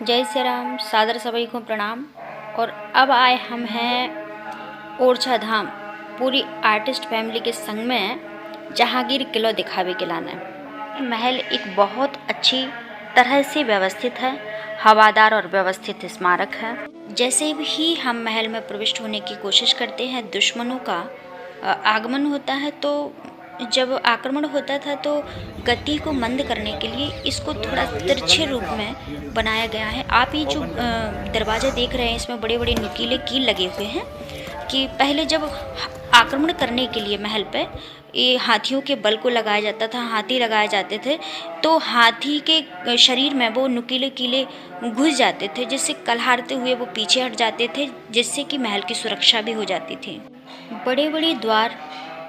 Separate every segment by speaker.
Speaker 1: जय श्री राम। सादर सभी को प्रणाम। और अब आए हम हैं ओरछा धाम पूरी आर्टिस्ट फैमिली के संग में जहांगीर किला दिखावे के लाने। महल एक बहुत अच्छी तरह से व्यवस्थित है, हवादार और व्यवस्थित स्मारक है। जैसे ही हम महल में प्रविष्ट होने की कोशिश करते हैं, दुश्मनों का आगमन होता है। तो जब आक्रमण होता था तो गति को मंद करने के लिए इसको थोड़ा तिरछे रूप में बनाया गया है। आप ये जो दरवाज़ा देख रहे हैं, इसमें बड़े बड़े नुकीले कील लगे हुए हैं कि पहले जब आक्रमण करने के लिए महल पे ये हाथियों के बल को लगाया जाता था, हाथी लगाए जाते थे, तो हाथी के शरीर में वो नुकीले कीले घुस जाते थे, जिससे कलहारते हुए वो पीछे हट जाते थे, जिससे कि महल की सुरक्षा भी हो जाती थी। बड़े बड़े द्वार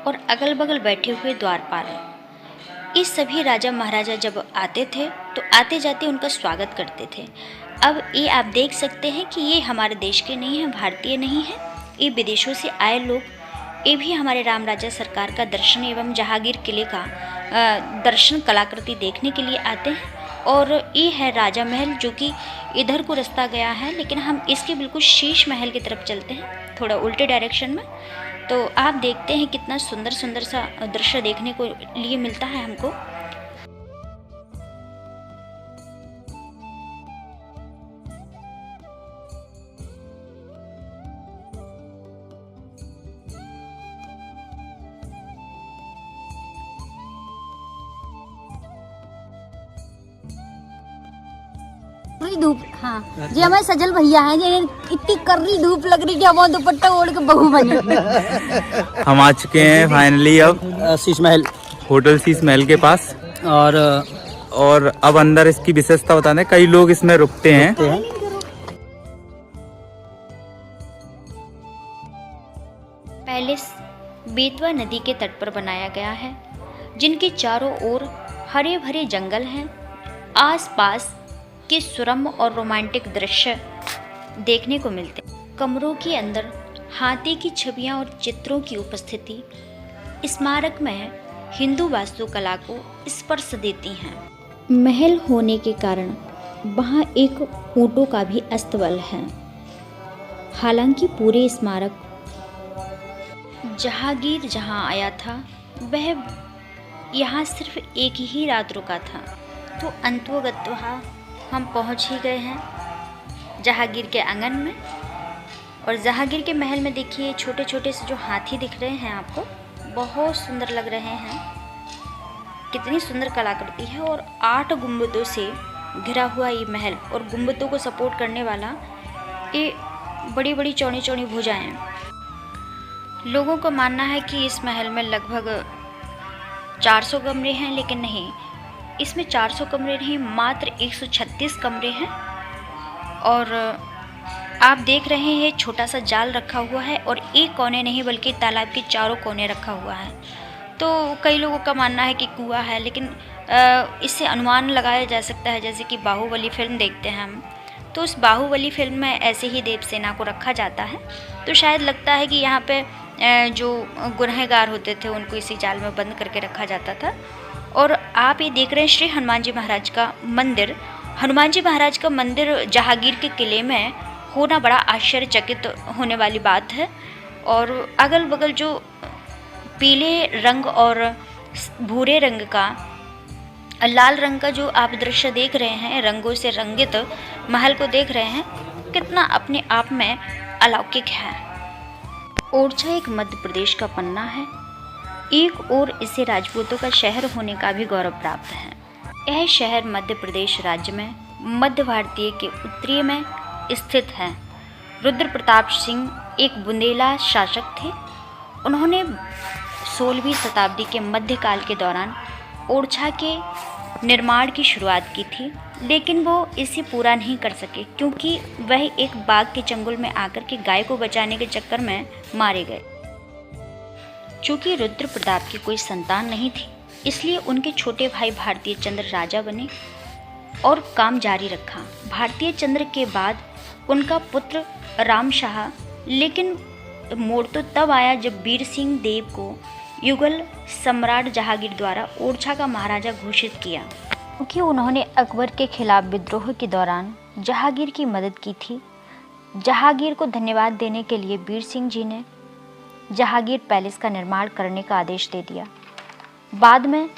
Speaker 1: और अगल बगल बैठे हुए द्वारपाल, ये सभी राजा महाराजा जब आते थे तो आते जाते उनका स्वागत करते थे। अब ये आप देख सकते हैं कि ये हमारे देश के नहीं हैं, भारतीय नहीं हैं, ये विदेशों से आए लोग, ये भी हमारे राम राजा सरकार का दर्शन एवं जहांगीर किले का दर्शन कलाकृति देखने के लिए आते हैं। और ये है राजा महल, जो कि इधर को रास्ता गया है, लेकिन हम इसके बिल्कुल शीश महल की तरफ चलते हैं, थोड़ा उल्टे डायरेक्शन में। तो आप देखते हैं कितना सुंदर सुंदर सा दृश्य देखने को लिए मिलता है हमको।
Speaker 2: धूप, हाँ जी, हमारे सजल भैया हैं जी, इतनी करनी धूप लग रही है, हम दुपट्टा ओढ़ के बहू बने।
Speaker 3: हम आ चुके हैं फाइनली अब
Speaker 4: शीश महल,
Speaker 3: होटल शीश महल के पास। और अब अंदर इसकी विशेषता बताने, कई लोग इसमें रुकते हैं।
Speaker 1: पैलेस बेतवा नदी के तट पर बनाया गया है, जिनके चारों ओर हरे भरे जंगल हैं। आसपास के सुरम्य और रोमांटिक दृश्य देखने को मिलते हैं। कमरों के अंदर हाथी की छवियां और चित्रों की उपस्थिति स्मारक में हिंदू वास्तुकला को स्पर्श देती हैं। महल होने के कारण वहाँ एक ऊँटों का भी अस्तबल है। हालांकि पूरे स्मारक जहांगीर जहाँ आया था, वह यहाँ सिर्फ एक ही रात रुका था। तो अंतोगत्वा हम पहुँच ही गए हैं जहांगीर के आंगन में। और जहांगीर के महल में देखिए, छोटे छोटे से जो हाथी दिख रहे हैं आपको, बहुत सुंदर लग रहे हैं। कितनी सुंदर कलाकृति है। और 8 गुंबदों से घिरा हुआ ये महल, और गुंबदों को सपोर्ट करने वाला ये बड़ी बड़ी चौड़ी चौड़ी भुजाएं। लोगों का मानना है कि इस महल में लगभग 400 कमरे हैं, लेकिन नहीं, इसमें 400 कमरे नहीं, मात्र 136 कमरे हैं। और आप देख रहे हैं, ये छोटा सा जाल रखा हुआ है, और एक कोने नहीं बल्कि तालाब के चारों कोने रखा हुआ है। तो कई लोगों का मानना है कि कुआं है, लेकिन इससे अनुमान लगाया जा सकता है, जैसे कि बाहुबली फिल्म देखते हैं हम, तो उस बाहुबली फिल्म में ऐसे ही देवसेना को रखा जाता है। तो शायद लगता है कि यहाँ पे जो गुनहगार होते थे उनको इसी जाल में बंद करके रखा जाता था। और आप ये देख रहे हैं श्री हनुमान जी महाराज का मंदिर। हनुमान जी महाराज का मंदिर जहांगीर के किले में होना बड़ा आश्चर्यचकित होने वाली बात है। और अगल बगल जो पीले रंग और भूरे रंग का, लाल रंग का जो आप दृश्य देख रहे हैं, रंगों से रंगित महल को देख रहे हैं, कितना अपने आप में अलौकिक है। ओरछा एक मध्य प्रदेश का पन्ना है। एक और इसे राजपूतों का शहर होने का भी गौरव प्राप्त है। यह शहर मध्य प्रदेश राज्य में मध्य भारतीय के उत्तरी में स्थित है। रुद्र प्रताप सिंह एक बुंदेला शासक थे। उन्होंने 16वीं शताब्दी के मध्यकाल के दौरान ओरछा के निर्माण की शुरुआत की थी, लेकिन वो इसे पूरा नहीं कर सके, क्योंकि वह एक बाघ के चंगुल में आकर के गाय को बचाने के चक्कर में मारे गए। चूँकि रुद्र प्रताप की कोई संतान नहीं थी, इसलिए उनके छोटे भाई भारतीय चंद्र राजा बने और काम जारी रखा। भारतीय चंद्र के बाद उनका पुत्र राम शाह, लेकिन मोड़ तो तब आया जब वीर सिंह देव को युगल सम्राट जहांगीर द्वारा ओरछा का महाराजा घोषित किया, क्योंकि उन्होंने अकबर के खिलाफ विद्रोह के दौरान जहांगीर की मदद की थी। जहांगीर को धन्यवाद देने के लिए वीर सिंह जी ने जहांगीर पैलेस का निर्माण करने का आदेश दे दिया। बाद में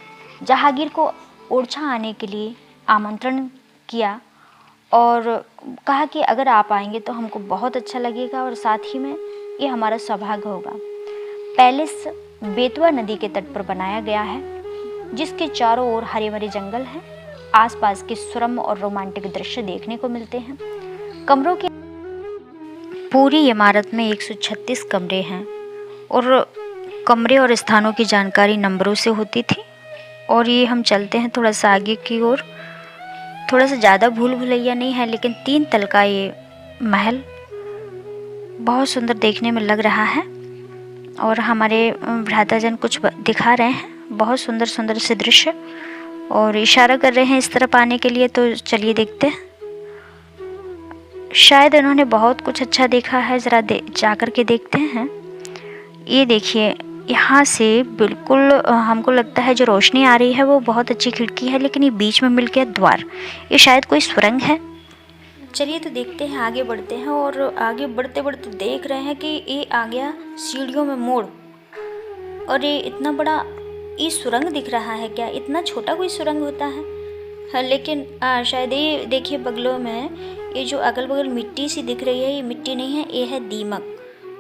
Speaker 1: जहांगीर को ओरछा आने के लिए आमंत्रण किया और कहा कि अगर आप आएंगे तो हमको बहुत अच्छा लगेगा और साथ ही में ये हमारा सौभाग्य होगा। पैलेस बेतवा नदी के तट पर बनाया गया है, जिसके चारों ओर हरे भरे जंगल हैं। आसपास के सुरम्य और रोमांटिक दृश्य देखने को मिलते हैं। कमरों की पूरी इमारत में 136 कमरे हैं और कमरे और स्थानों की जानकारी नंबरों से होती थी। और ये हम चलते हैं थोड़ा सा आगे की ओर। थोड़ा सा ज़्यादा भूल भुलैया नहीं है, लेकिन 3 तल का ये महल बहुत सुंदर देखने में लग रहा है। और हमारे भ्राताजन कुछ दिखा रहे हैं, बहुत सुंदर सुंदर से दृश्य, और इशारा कर रहे हैं इस तरफ आने के लिए। तो चलिए देखते हैं। शायद इन्होंने बहुत कुछ अच्छा देखा है, ज़रा जाकर के देखते हैं। ये देखिए, यहाँ से बिल्कुल हमको लगता है जो रोशनी आ रही है वो बहुत अच्छी खिड़की है, लेकिन ये बीच में मिल गया द्वार। ये शायद कोई सुरंग है। चलिए तो देखते हैं, आगे बढ़ते हैं। और आगे बढ़ते बढ़ते देख रहे हैं कि ये आ गया सीढ़ियों में मोड़। और ये इतना बड़ा ये सुरंग दिख रहा है क्या? इतना छोटा कोई सुरंग होता है? हाँ, लेकिन शायद ये देखिए बगलों में ये जो अगल बगल मिट्टी सी दिख रही है, ये मिट्टी नहीं है, ये है दीमक।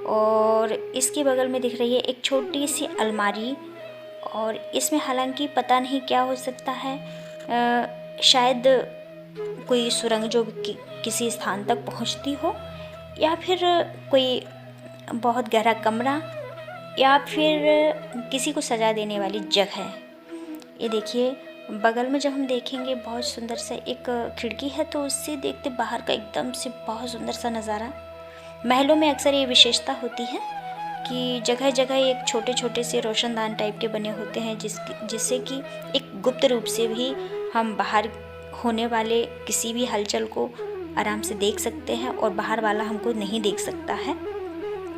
Speaker 1: और इसके बगल में दिख रही है एक छोटी सी अलमारी, और इसमें हालांकि पता नहीं क्या हो सकता है। शायद कोई सुरंग जो किसी स्थान तक पहुंचती हो, या फिर कोई बहुत गहरा कमरा, या फिर किसी को सजा देने वाली जगह। ये देखिए बगल में जब हम देखेंगे बहुत सुंदर सा एक खिड़की है, तो उससे देखते बाहर का एकदम से बहुत सुंदर सा नज़ारा। महलों में अक्सर ये विशेषता होती है कि जगह जगह एक छोटे छोटे से रोशनदान टाइप के बने होते हैं, जिससे कि एक गुप्त रूप से भी हम बाहर होने वाले किसी भी हलचल को आराम से देख सकते हैं, और बाहर वाला हमको नहीं देख सकता है।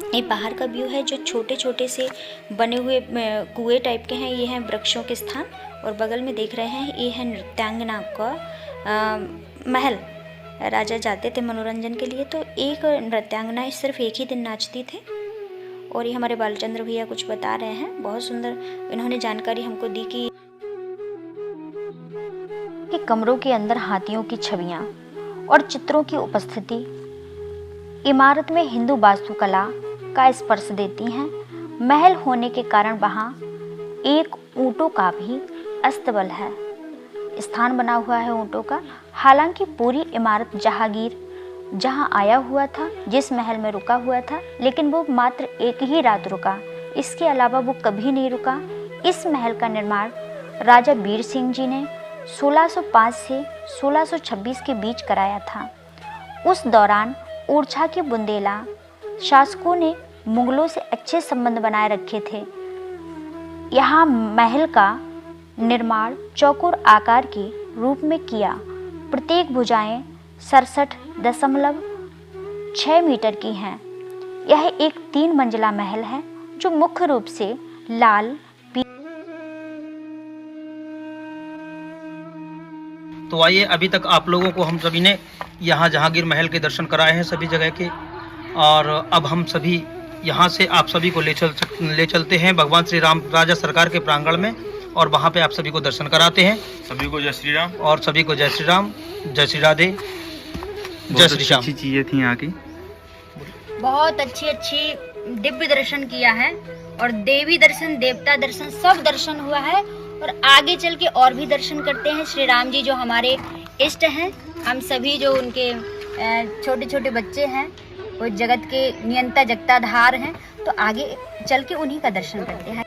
Speaker 1: ये बाहर का व्यू है, जो छोटे छोटे से बने हुए कुएं टाइप के हैं। ये हैं वृक्षों के स्थान, और बगल में देख रहे हैं ये है नृत्यांगना का महल। राजा जाते थे मनोरंजन के लिए, तो एक नृत्यांगना सिर्फ एक ही दिन नाचती थी। और ये हमारे बालचंद्र भैया कुछ बता रहे हैं, बहुत सुंदर इन्होंने जानकारी हमको दी कि कमरों के अंदर हाथियों की छवियां और चित्रों की उपस्थिति इमारत में हिंदू वास्तुकला का स्पर्श देती हैं। महल होने के कारण वहाँ एक ऊँटों का भी अस्तबल है, स्थान बना हुआ है ऊँटों का। हालांकि पूरी इमारत जहांगीर जहां आया हुआ था, जिस महल में रुका हुआ था, लेकिन वो मात्र एक ही रात रुका, इसके अलावा वो कभी नहीं रुका। इस महल का निर्माण राजा वीर सिंह जी ने 1605 से 1626 के बीच कराया था। उस दौरान ओरछा के बुंदेला शासकों ने मुगलों से अच्छे संबंध बनाए रखे थे। यहाँ महल का निर्माण चौकोर आकार के रूप में किया। प्रत्येक भुजाएं 67.6 मीटर की हैं। यह एक 3 मंजिला महल है, जो मुख्य रूप से लाल
Speaker 4: तो आइए, अभी तक आप लोगों को हम सभी ने यहाँ जहांगीर महल के दर्शन कराए हैं सभी जगह के, और अब हम सभी यहाँ से आप सभी को ले चलते हैं भगवान श्री राम राजा सरकार के प्रांगण में, और वहाँ पे आप सभी को दर्शन कराते हैं।
Speaker 3: सभी को जय श्री राम।
Speaker 4: और सभी को जय श्री राम, जय श्री राधे, जय श्री श्याम।
Speaker 3: अच्छी चीजें थी यहाँ की,
Speaker 2: बहुत अच्छी दिव्य दर्शन किया है, और देवी दर्शन, देवता दर्शन, सब दर्शन हुआ है। और आगे चल के और भी दर्शन करते हैं। श्री राम जी जो हमारे इष्ट हैं, हम सभी जो उनके छोटे छोटे बच्चे हैं, वो जगत के नियंता जगताधार हैं, तो आगे चल के उन्हीं का दर्शन करते हैं।